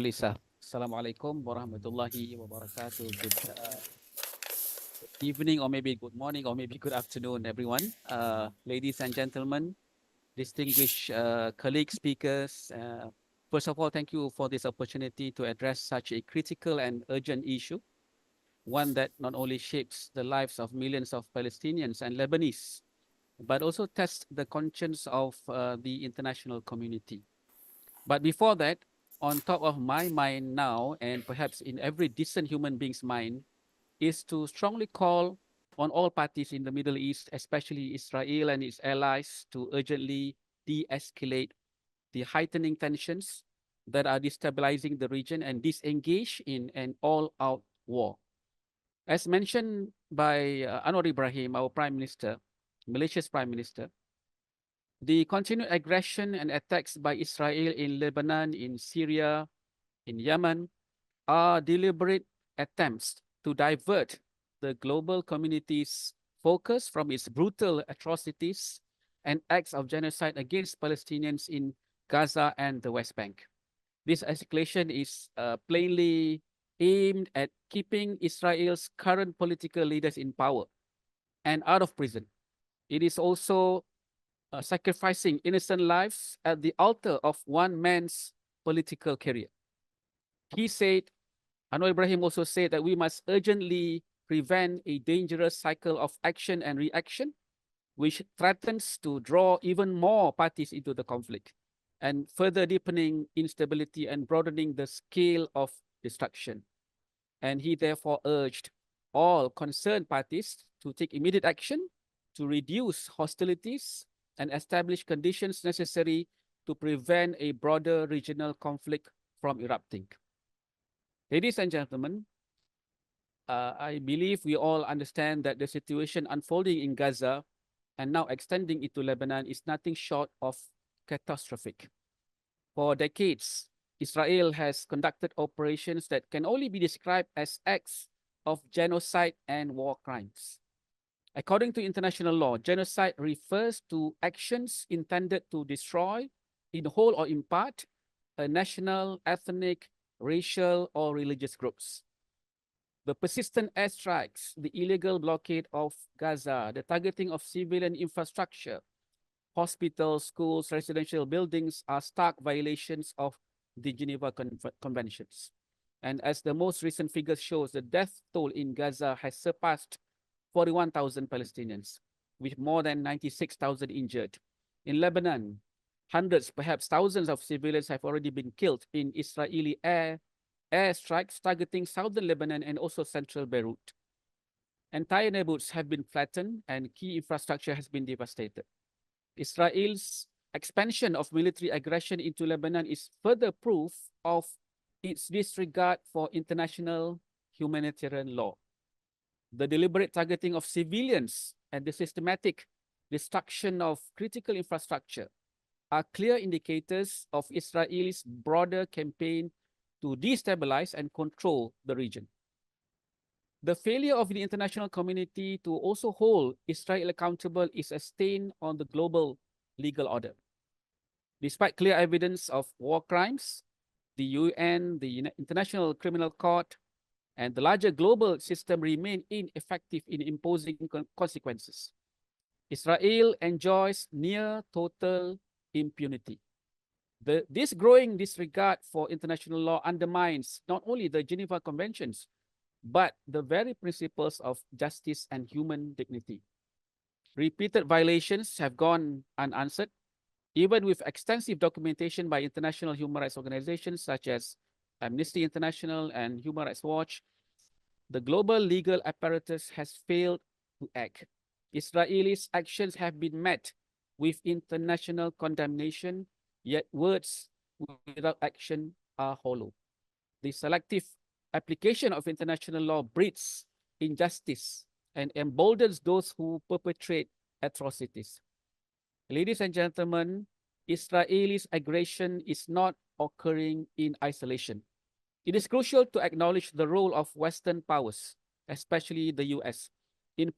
Lisa. Assalamualaikum warahmatullahi wabarakatuh. Good evening, or maybe good morning, or maybe good afternoon, everyone. Ladies and gentlemen, distinguished colleagues, speakers. First of all, thank you for this opportunity to address such a critical and urgent issue, one that not only shapes the lives of millions of Palestinians and Lebanese, but also tests the conscience of the international community. But before that, on top of my mind now, and perhaps in every decent human being's mind, is to strongly call on all parties in the Middle East, especially Israel and its allies, to urgently de-escalate the heightening tensions that are destabilizing the region and disengage in an all-out war. As mentioned by Anwar Ibrahim, our Prime Minister, Malaysia's Prime Minister, the continued aggression and attacks by Israel in Lebanon, in Syria, in Yemen are deliberate attempts to divert the global community's focus from its brutal atrocities and acts of genocide against Palestinians in Gaza and the West Bank. This escalation is plainly aimed at keeping Israel's current political leaders in power and out of prison. It is also sacrificing innocent lives at the altar of one man's political career. He said, Anwar Ibrahim also said that we must urgently prevent a dangerous cycle of action and reaction, which threatens to draw even more parties into the conflict and further deepening instability and broadening the scale of destruction. And he therefore urged all concerned parties to take immediate action to reduce hostilities and establish conditions necessary to prevent a broader regional conflict from erupting. Ladies and gentlemen, I believe we all understand that the situation unfolding in Gaza and now extending into Lebanon is nothing short of catastrophic. For decades, Israel has conducted operations that can only be described as acts of genocide and war crimes. According to international law, genocide refers to actions intended to destroy, in whole or in part, a national, ethnic, racial, or religious groups. The persistent airstrikes, the illegal blockade of Gaza, the targeting of civilian infrastructure, hospitals, schools, residential buildings are stark violations of the Geneva Conventions. And as the most recent figures shows, the death toll in Gaza has surpassed 41,000 Palestinians, with more than 96,000 injured. In Lebanon, hundreds, perhaps thousands of civilians have already been killed in Israeli airstrikes targeting southern Lebanon and also central Beirut. Entire neighborhoods have been flattened and key infrastructure has been devastated. Israel's expansion of military aggression into Lebanon is further proof of its disregard for international humanitarian law. The deliberate targeting of civilians and the systematic destruction of critical infrastructure are clear indicators of Israel's broader campaign to destabilize and control the region. The failure of the international community to also hold Israel accountable is a stain on the global legal order. Despite clear evidence of war crimes, the UN, the International Criminal Court, and the larger global system remain ineffective in imposing consequences. Israel enjoys near total impunity. This growing disregard for international law undermines not only the Geneva Conventions, but the very principles of justice and human dignity. Repeated violations have gone unanswered, even with extensive documentation by international human rights organizations such as Amnesty International and Human Rights Watch. The global legal apparatus has failed to act. Israelis' actions have been met with international condemnation, yet words without action are hollow. The selective application of international law breeds injustice and emboldens those who perpetrate atrocities. Ladies and gentlemen, Israelis' aggression is not occurring in isolation. It is crucial to acknowledge the role of Western powers, especially the US, in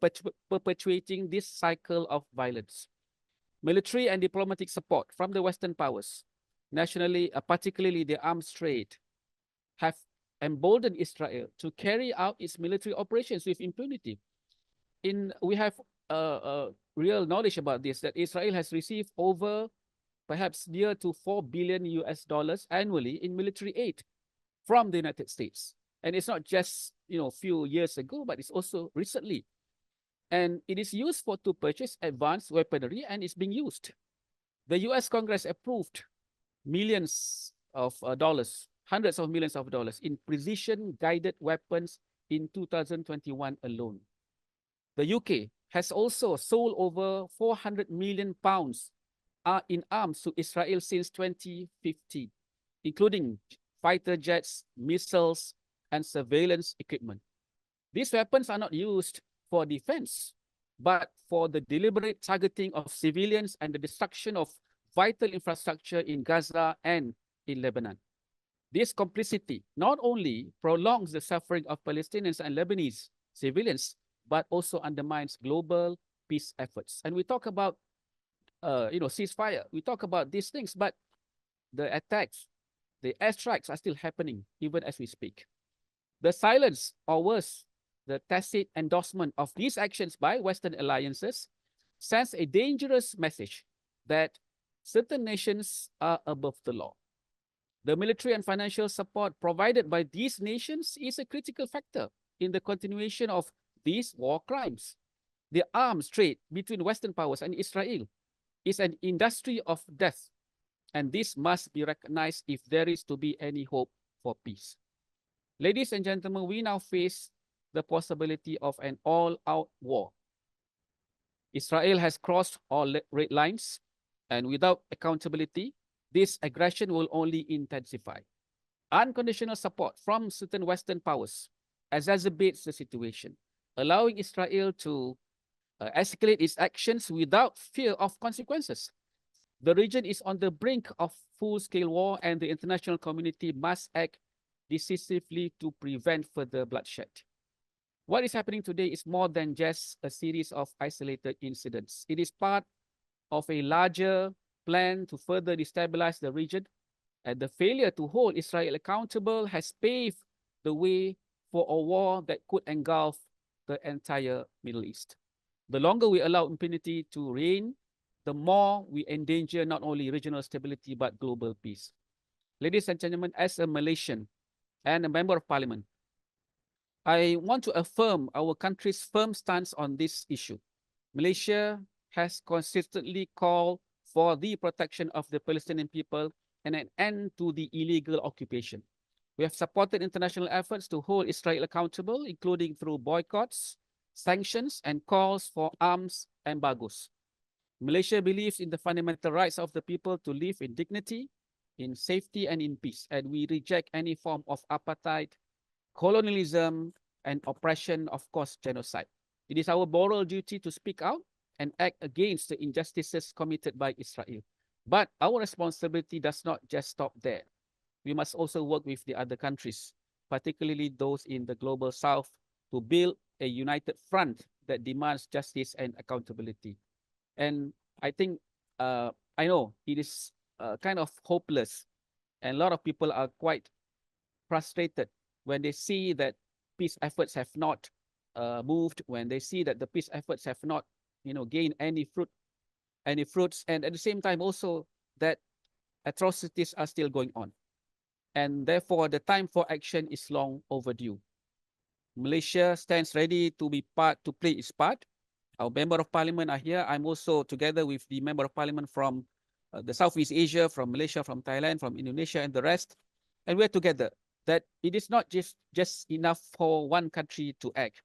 perpetuating this cycle of violence. Military and diplomatic support from the Western powers, nationally, particularly the arms trade, have emboldened Israel to carry out its military operations with impunity. We have real knowledge about this, that Israel has received over perhaps near to 4 billion US dollars annually in military aid from the United States. And it's not just few years ago, but it's also recently. And it is used to purchase advanced weaponry, and it's being used. The US Congress approved millions of dollars, hundreds of millions of dollars in precision guided weapons in 2021 alone. The UK has also sold over 400 million pounds in arms to Israel since 2015, including fighter jets, missiles, and surveillance equipment. These weapons are not used for defense, but for the deliberate targeting of civilians and the destruction of vital infrastructure in Gaza and in Lebanon. This complicity not only prolongs the suffering of Palestinians and Lebanese civilians, but also undermines global peace efforts. And we talk about, ceasefire. We talk about these things, but the attacks, the airstrikes are still happening even as we speak. The silence, or worse, the tacit endorsement of these actions by Western alliances sends a dangerous message that certain nations are above the law. The military and financial support provided by these nations is a critical factor in the continuation of these war crimes. The arms trade between Western powers and Israel is an industry of death, and this must be recognized if there is to be any hope for peace. Ladies and gentlemen, we now face the possibility of an all-out war. Israel has crossed all red lines, and without accountability, this aggression will only intensify. Unconditional support from certain Western powers exacerbates the situation, allowing Israel to escalate its actions without fear of consequences. The region is on the brink of full-scale war, and the international community must act decisively to prevent further bloodshed. What is happening today is more than just a series of isolated incidents. It is part of a larger plan to further destabilize the region, and the failure to hold Israel accountable has paved the way for a war that could engulf the entire Middle East. The longer we allow impunity to reign, the more we endanger not only regional stability but global peace. Ladies and gentlemen, as a Malaysian and a member of parliament, I want to affirm our country's firm stance on this issue. Malaysia has consistently called for the protection of the Palestinian people and an end to the illegal occupation. We have supported international efforts to hold Israel accountable, including through boycotts, sanctions, and calls for arms embargoes. Malaysia believes in the fundamental rights of the people to live in dignity, in safety, and in peace, and we reject any form of apartheid, colonialism, and oppression, of course, genocide. It is our moral duty to speak out and act against the injustices committed by Israel. But our responsibility does not just stop there. We must also work with the other countries, particularly those in the global south, to build a united front that demands justice and accountability. And I think, I know it is kind of hopeless, and a lot of people are quite frustrated when they see that peace efforts have not moved, when they see that the peace efforts have not, gained any fruits, and at the same time also that atrocities are still going on. And therefore, the time for action is long overdue. Malaysia stands ready to play its part. Our member of parliament are here. I'm also together with the member of parliament from the Southeast Asia, from Malaysia, from Thailand, from Indonesia, and the rest. And we're together. That it is not just enough for one country to act.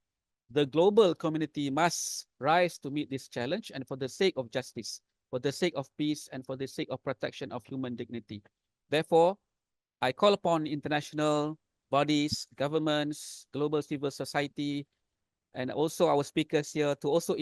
The global community must rise to meet this challenge, and for the sake of justice, for the sake of peace, and for the sake of protection of human dignity. Therefore, I call upon international bodies, governments, global civil society, and also our speakers here to also